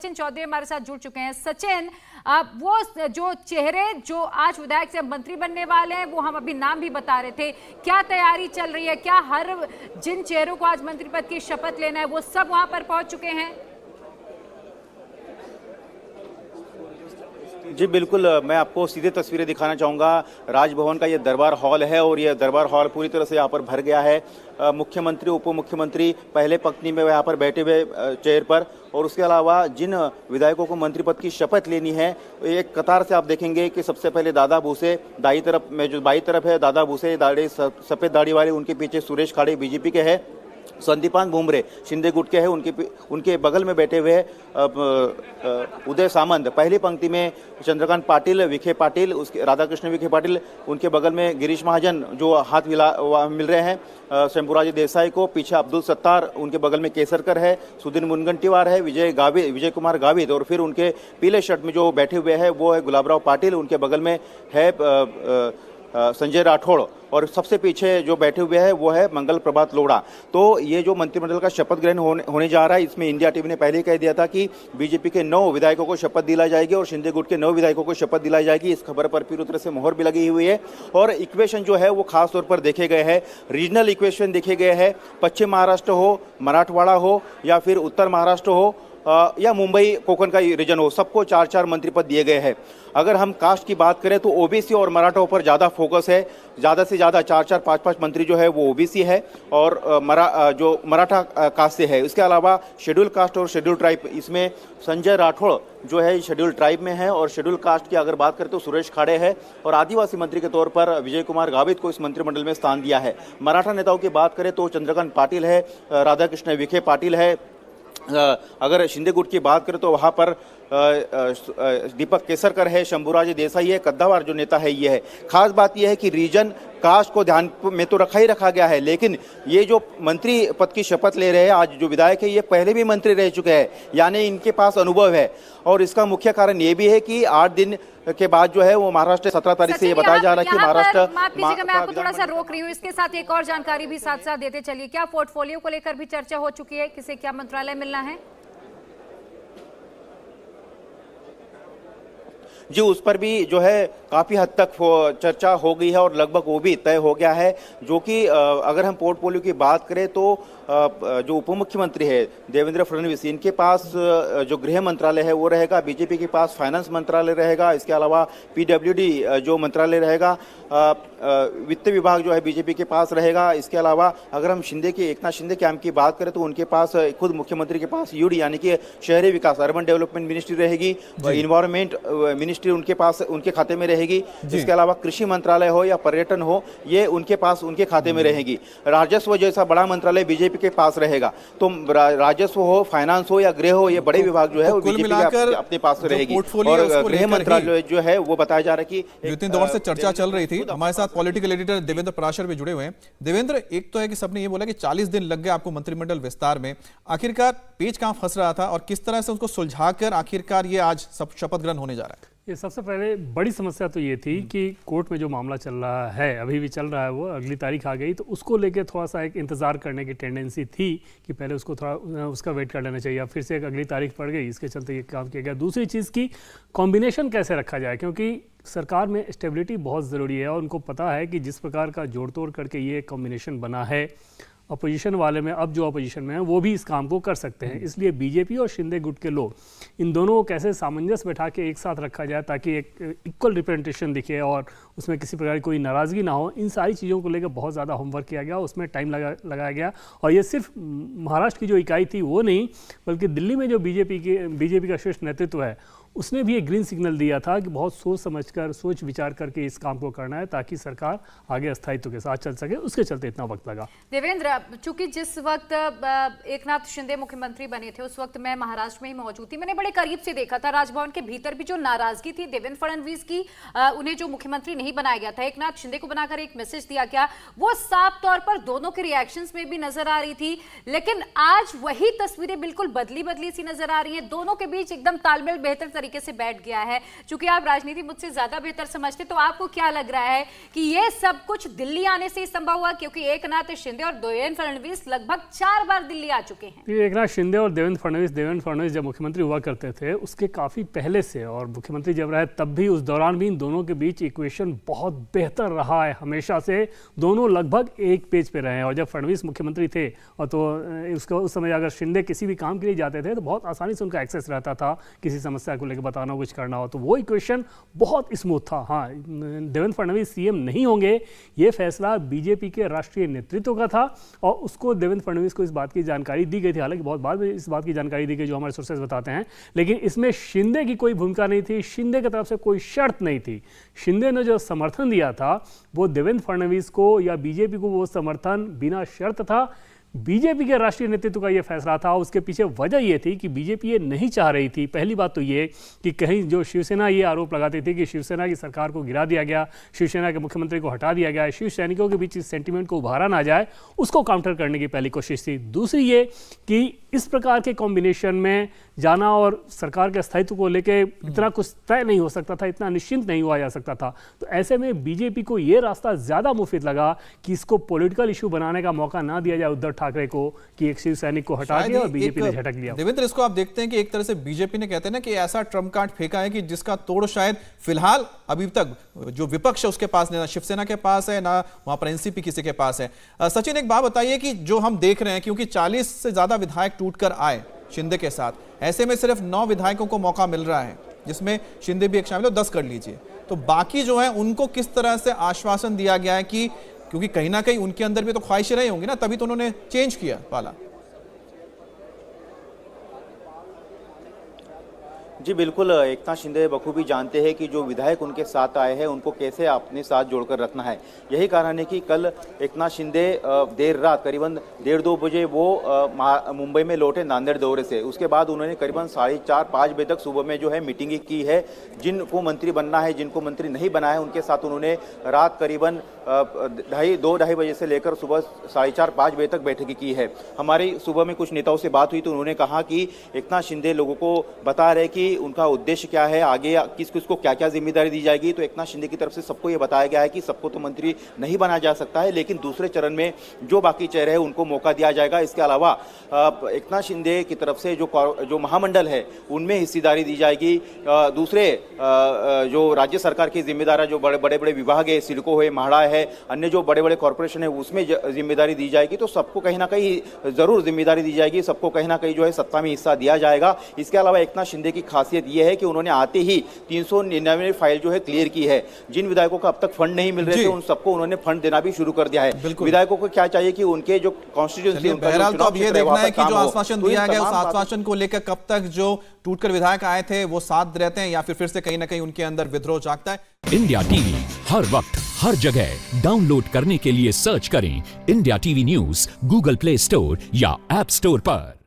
सचिन चौधरी हमारे साथ जुड़ चुके हैं। सचिन, वो जो चेहरे जो आज विधायक से मंत्री बनने वाले हैं, वो हम अभी नाम भी बता रहे थे, क्या तैयारी चल रही है? क्या हर जिन चेहरों को आज मंत्री पद की शपथ लेना है वो सब वहां पर पहुंच चुके हैं? जी बिल्कुल, मैं आपको सीधे तस्वीरें दिखाना चाहूँगा। राजभवन का ये दरबार हॉल है और ये दरबार हॉल पूरी तरह से यहाँ पर भर गया है। मुख्यमंत्री, उप मुख्यमंत्री पहले पंक्ति में यहाँ पर बैठे हुए चेयर पर, और उसके अलावा जिन विधायकों को मंत्री पद की शपथ लेनी है, एक कतार से आप देखेंगे कि सबसे पहले दादा भूसे, दाई तरफ में जो बाई तरफ है दादा भूसे, दाढ़ी सफ़ेद दाढ़ी वाले, उनके पीछे सुरेश खाड़े बीजेपी के हैं, संदीपान भुमरे शिंदे गुट के हैं, उनके बगल में बैठे हुए उदय सामंत, पहली पंक्ति में चंद्रकांत पाटिल, विखे पाटिल, उसके राधाकृष्ण विखे पाटिल, उनके बगल में गिरीश महाजन जो हाथ मिल रहे हैं शंभूराज देसाई को, पीछे अब्दुल सत्तार, उनके बगल में केसरकर है, सुधीर मुनगंटीवार है, विजय कुमार गावित, और फिर उनके पीले शर्ट में जो बैठे हुए हैं वो है गुलाबराव पाटिल, उनके बगल में है संजय राठौड़, और सबसे पीछे जो बैठे हुए हैं वो है मंगल प्रभात लोढ़ा। तो ये जो मंत्रिमंडल का शपथ ग्रहण होने जा रहा है, इसमें इंडिया टीवी ने पहले ही कह दिया था कि बीजेपी के 9 विधायकों को शपथ दिलाई जाएगी और शिंदे गुट के 9 विधायकों को शपथ दिलाई जाएगी। इस खबर पर पूरी तरह से मोहर भी लगी हुई है और इक्वेशन जो है वो खास तौर पर देखे गए हैं, रीजनल इक्वेशन देखे गए हैं। पश्चिम महाराष्ट्र हो, मराठवाड़ा हो या फिर उत्तर महाराष्ट्र हो या मुंबई कोकण का रीजन हो, सबको 4-4 मंत्री पद दिए गए हैं। अगर हम कास्ट की बात करें तो ओबीसी और मराठों पर ज़्यादा फोकस है, ज़्यादा से ज़्यादा 4-4, 5-5 मंत्री जो है वो ओबीसी है और जो मराठा कास्ट से है। इसके अलावा शेड्यूल कास्ट और शेड्यूल ट्राइब, इसमें संजय राठौड़ जो है शेड्यूल ट्राइब में है, और शेड्यूल कास्ट की अगर बात करें तो सुरेश खाड़े है, और आदिवासी मंत्री के तौर पर विजय कुमार गावित को इस मंत्रिमंडल में स्थान दिया है। मराठा नेताओं की बात करें तो चंद्रकांत पाटिल है, राधाकृष्ण विखे पाटिल है। अगर शिंदे गुट की बात करें तो वहाँ पर दीपक केसरकर है, शंभूराज देसाई है, कद्दावार जो नेता है ये है। खास बात यह है कि रीजन कास्ट को ध्यान में तो रखा गया है, लेकिन ये जो मंत्री पद की शपथ ले रहे हैं आज जो विधायक है, ये पहले भी मंत्री रह चुके हैं, यानी इनके पास अनुभव है। और इसका मुख्य कारण ये भी है कि 8 दिन के बाद जो है वो महाराष्ट्र 17 तारीख से ये बताया जा रहा है कि महाराष्ट्र। माफ कीजिएगा, मैं आपको थोड़ा सा रोक रही हूँ, इसके साथ एक और जानकारी भी साथ साथ देते चलिए। क्या पोर्टफोलियो को लेकर भी चर्चा हो चुकी है, किसे क्या मंत्रालय मिलना है? जी, उस पर भी जो है काफ़ी हद तक चर्चा हो गई है और लगभग वो भी तय हो गया है, जो कि अगर हम पोर्टफोलियो की बात करें तो जो उप मुख्यमंत्री है देवेंद्र फडणवीस, इनके पास जो गृह मंत्रालय है वो रहेगा, बीजेपी के पास फाइनेंस मंत्रालय रहेगा, इसके अलावा पीडब्ल्यूडी जो मंत्रालय रहेगा, वित्त विभाग जो है बीजेपी के पास रहेगा। इसके अलावा अगर हम एकनाथ शिंदे कैंप की बात करें तो उनके पास खुद मुख्यमंत्री के पास यूडी यानी कि शहरी विकास, अर्बन डेवलपमेंट मिनिस्ट्री रहेगी, इन्वायरमेंट मिनिस्ट्री उनके पास, उनके खाते में रहेगी। इसके अलावा कृषि मंत्रालय हो या पर्यटन हो, ये उनके पास, उनके खाते में रहेगी। राजस्व जैसा बड़ा मंत्रालय बीजेपी के पास रहेगा। तो राजस्व हो, फाइनेंस हो या गृह हो, ये बड़े विभाग जो है वो बीजेपी के अपने पास रहेगी। और गृह मंत्रालय जो है वो बताया जा रहा है कि जितने दौर से चर्चा चल रही थी, हमारे साथ पॉलिटिकल एडिटर देवेंद्र पराशर भी जुड़े हुए हैं। देवेंद्र, एक तो है कि सबने ये बोला कि 40 दिन लग गए आपको मंत्रिमंडल विस्तार में, आखिरकार पेच कहां फंस रहा था और किस तरह से उसको सुलझाकर आखिरकार ये आज सब शपथ ग्रहण होने जा रहा है? ये सबसे पहले बड़ी समस्या तो ये थी कि कोर्ट में जो मामला चल रहा है, अभी भी चल रहा है, वो अगली तारीख आ गई, तो उसको लेके थोड़ा सा एक इंतज़ार करने की टेंडेंसी थी कि पहले उसको थोड़ा उसका वेट कर लेना चाहिए। फिर से एक अगली तारीख पड़ गई, इसके चलते ये काम किया गया। दूसरी चीज़ की कॉम्बिनेशन कैसे रखा जाए, क्योंकि सरकार में स्टेबिलिटी बहुत ज़रूरी है और उनको पता है कि जिस प्रकार का जोड़ तोड़ करके ये कॉम्बिनेशन बना है, अपोजिशन वाले में, अब जो अपोजिशन में है वो भी इस काम को कर सकते हैं। इसलिए बीजेपी और शिंदे गुट के लोग, इन दोनों को कैसे सामंजस्य बैठा के एक साथ रखा जाए ताकि एक इक्वल रिप्रेजेंटेशन दिखे और उसमें किसी प्रकार की कोई नाराज़गी ना हो, इन सारी चीज़ों को लेकर बहुत ज़्यादा होमवर्क किया गया, उसमें टाइम लगाया गया। और ये सिर्फ महाराष्ट्र की जो इकाई थी वो नहीं, बल्कि दिल्ली में जो बीजेपी का शीर्ष नेतृत्व है, उसने भी एक ग्रीन सिग्नल दिया था कि बहुत सोच समझकर, सोच विचार करके इस काम को करना है ताकि सरकार आगे स्थायित्व के साथ चल सके। उसके चलते इतना वक्त लगा। देवेंद्र, चूंकि जिस वक्त एकनाथ शिंदे मुख्यमंत्री बने थे उस वक्त मैं महाराष्ट्र में ही मौजूद थी, मैंने बड़े करीब से देखा था राजभवन के भीतर भी जो नाराजगी थी देवेंद्र फडणवीस की, उन्हें जो मुख्यमंत्री नहीं बनाया गया था, एकनाथ शिंदे को बनाकर एक मैसेज दिया गया, वो साफ तौर पर दोनों के रिएक्शंस में भी नजर आ रही थी। लेकिन आज वही तस्वीरें बिल्कुल बदली सी नजर आ रही है, दोनों के बीच एकदम तालमेल बेहतर तरीके से बैठ गया है। चूंकि आप राजनीति मुझसे ज्यादा बेहतर समझते, तो आपको क्या लग रहा है कि ये सब कुछ दिल्ली आने से ही संभव हुआ, क्योंकि एकनाथ शिंदे और देवेंद्र फडणवीस लगभग 4 बार दिल्ली आ चुके हैं। ये एकनाथ शिंदे और देवेंद्र फडणवीस जब मुख्यमंत्री हुआ करते थे उसके काफ़ी पहले से, और मुख्यमंत्री जब रहे तब भी, उस दौरान भी इन दोनों के बीच इक्वेशन बहुत बेहतर रहा है हमेशा से। दोनों लगभग एक पेज पे रहे हैं, और जब फडणवीस मुख्यमंत्री थे और तो उसको उस समय अगर शिंदे किसी भी काम के लिए जाते थे तो बहुत आसानी से उनका एक्सेस रहता था, किसी समस्या को लेकर बताना हो, कुछ करना हो, तो वो इक्वेशन बहुत स्मूथ था। हाँ, देवेंद्र फडणवीस सीएम नहीं होंगे ये फैसला बीजेपी के राष्ट्रीय नेतृत्व का था, और उसको देवेंद्र फडणवीस को इस बात की जानकारी दी गई थी। हालांकि बहुत बाद में इस बात की जानकारी दी गई जो हमारे सोर्सेज बताते हैं, लेकिन इसमें शिंदे की कोई भूमिका नहीं थी, शिंदे की तरफ से कोई शर्त नहीं थी। शिंदे ने जो समर्थन दिया था वो देवेंद्र फडणवीस को या बीजेपी को वो समर्थन बिना शर्त था। बीजेपी के राष्ट्रीय नेतृत्व का यह फैसला था। उसके पीछे वजह यह थी कि बीजेपी ये नहीं चाह रही थी। पहली बात तो ये कि कहीं जो शिवसेना ये आरोप लगाती थी कि शिवसेना की सरकार को गिरा दिया गया, शिवसेना के मुख्यमंत्री को हटा दिया गया, शिव सैनिकों के बीच इस सेंटीमेंट को उभारा ना जाए, उसको काउंटर करने की पहली कोशिश थी। दूसरी ये कि इस प्रकार के कॉम्बिनेशन में जाना और सरकार के स्थायित्व को लेकर इतना कुछ तय नहीं हो सकता था, इतना निश्चिंत नहीं हुआ जा सकता था। तो ऐसे में बीजेपी को ये रास्ता ज्यादा मुफीद लगा कि इसको पॉलिटिकल इशू बनाने का मौका ना दिया जाए उद्धव ठाकरे को, कि एक शिव सैनिक को हटा दिया और बीजेपी ने झटक लिया। देवेंद्र, इसको आप देखते हैं कि एक तरह से बीजेपी ने, कहते हैं ना कि ऐसा ट्रम्प कार्ड फेंका है कि जिसका तोड़ शायद फिलहाल अभी तक जो विपक्ष है उसके पास नहीं, ना शिवसेना के पास है, ना वहां पर एनसीपी किसी के पास है। सचिन, एक बात बताइए कि जो हम देख रहे हैं, क्योंकि 40 से ज्यादा विधायक टूटकर आए शिंदे के साथ, ऐसे में सिर्फ 9 विधायकों को मौका मिल रहा है, जिसमें शिंदे भी एक शामिल है, 10 कर लीजिए, तो बाकी जो है उनको किस तरह से आश्वासन दिया गया है कि, क्योंकि कहीं ना कहीं उनके अंदर भी तो ख्वाहिशें रही होंगी ना, तभी तो उन्होंने चेंज किया पाला। जी बिल्कुल, एकनाथ शिंदे बखूबी जानते हैं कि जो विधायक उनके साथ आए हैं उनको कैसे अपने साथ जोड़कर रखना है। यही कारण है कि कल एकनाथ शिंदे देर रात करीबन 1:30-2 बजे वो मुंबई में लौटे नांदेड़ दौरे से। उसके बाद उन्होंने करीबन 4:30-5 बजे तक सुबह में जो है मीटिंग की है। जिनको मंत्री बनना है, जिनको मंत्री नहीं बना है, उनके साथ उन्होंने रात करीबन 2-2:30 बजे से लेकर सुबह 4:30-5 बजे तक बैठक की है। हमारी सुबह में कुछ नेताओं से बात हुई तो उन्होंने कहा कि एकनाथ शिंदे लोगों को बता रहे कि उनका उद्देश्य क्या है, आगे किस किस को क्या क्या जिम्मेदारी दी जाएगी। तो एकनाथ शिंदे की तरफ से सबको ये बताया गया है कि सबको तो मंत्री नहीं बनाया जा सकता है, लेकिन दूसरे चरण में जो बाकी चेहरे हैं उनको मौका दिया जाएगा। इसके अलावा एकनाथ शिंदे की तरफ से जो महामंडल है उनमें हिस्सेदारी दी जाएगी। दूसरे जो राज्य सरकार की जिम्मेदारी, जो बड़े बड़े विभाग है, सिडको है, म्हाडा है, अन्य जो बड़े बड़े कॉर्पोरेशन है, उसमें जिम्मेदारी दी जाएगी। तो सबको कहीं ना कहीं जरूर जिम्मेदारी दी जाएगी, सबको कहीं ना कहीं जो है सत्ता में हिस्सा दिया जाएगा। इसके अलावा एकनाथ शिंदे की खासियत यह है कि उन्होंने आते ही 399 फाइल जो है क्लियर की है। जिन विधायकों को अब तक फंड नहीं मिल रहे थे उन सबको उन्होंने फंड देना भी शुरू कर दिया है। विधायकों को क्या चाहिए कि उनके जो कॉन्स्टिट्यूएंसी, बहरहाल तो अब ये देखना है कि जो आश्वासन दिया गया उस आश्वासन को लेकर कब तक जो टूटकर विधायक आए थे वो साथ रहते हैं या फिर से कहीं ना कहीं उनके अंदर विद्रोह जागता है। इंडिया टीवी हर वक्त हर जगह डाउनलोड करने के लिए सर्च करें India TV news Google play store या ऐप स्टोर पर।